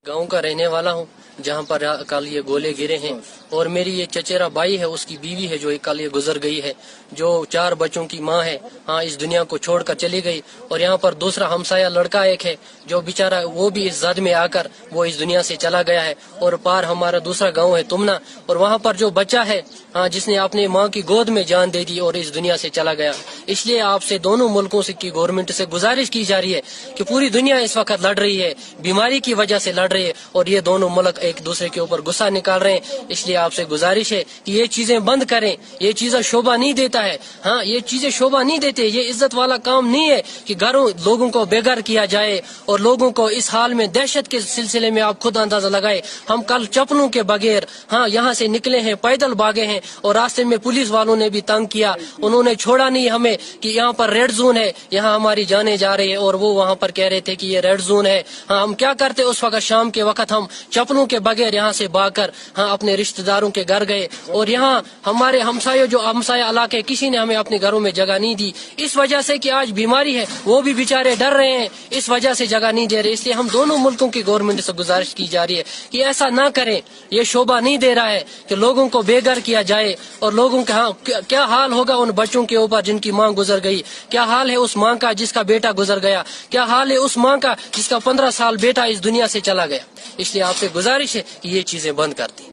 गांव का रहने वाला हूं, जहां पर कल ये गोले गिरे हैं और मेरी ये चचेरा बाई है, उसकी बीवी है जो कल ये गुजर गई है, जो 4 बच्चों की माँ है। हाँ, इस दुनिया को छोड़कर चली गई। और यहाँ पर दूसरा हमसाया लड़का एक है जो बेचारा वो भी इस जद में आकर वो इस दुनिया से चला गया है। और पार हमारा दूसरा गांव है तुमना, और वहाँ पर जो बच्चा है हाँ, जिसने अपने माँ की गोद में जान दे दी और इस दुनिया से चला गया। इसलिए आपसे दोनों मुल्कों से की गवर्नमेंट से गुजारिश की जा रही है कि पूरी दुनिया इस वक्त लड़ रही है, बीमारी की वजह से लड़ रही है, और ये दोनों मुल्क एक दूसरे के ऊपर गुस्सा निकाल रहे हैं। इसलिए आपसे गुजारिश है कि ये चीजें बंद करें। ये चीजें शोभा नहीं देता है। हाँ, ये चीजें शोभा नहीं देते। ये इज्जत वाला काम नहीं है कि घरों लोगों को बेघर किया जाए और लोगों को इस हाल में दहशत के सिलसिले में आप खुद अंदाजा लगाए। हम कल चप्पलों के बगैर हाँ यहाँ से निकले हैं, पैदल भागे हैं, और रास्ते में पुलिस वालों ने भी तंग किया। उन्होंने छोड़ा नहीं हमें कि यहाँ पर रेड जोन है, यहाँ हमारी जाने जा रही है, और वो वहाँ पर कह रहे थे कि ये रेड जोन है। हाँ, हम क्या करते उस वक्त, शाम के वक्त हम चप्पलों के बगैर यहाँ से भागकर हाँ अपने रिश्तेदारों के घर गए। और यहाँ हमारे हमसाये जो हमसाया इलाके, किसी ने हमें अपने घरों में जगह नहीं दी, इस वजह से कि आज बीमारी है। वो भी बेचारे डर रहे हैं, इस वजह से जगह नहीं दे रहे। इसलिए हम दोनों मुल्कों की गवर्नमेंट से गुजारिश की जा रही है कि ऐसा ना करें। ये शोभा नहीं दे रहा है कि लोगों को बेघर किया जाए, और लोगों का क्या हाल होगा उन बच्चों के ऊपर जिनकी माँ गुजर गई। क्या हाल है उस माँ का जिसका बेटा गुजर गया। क्या हाल है उस माँ का जिसका 15 साल बेटा इस दुनिया से चला गया। इसलिए आपसे गुजारिश है कि ये चीजें बंद कर दी।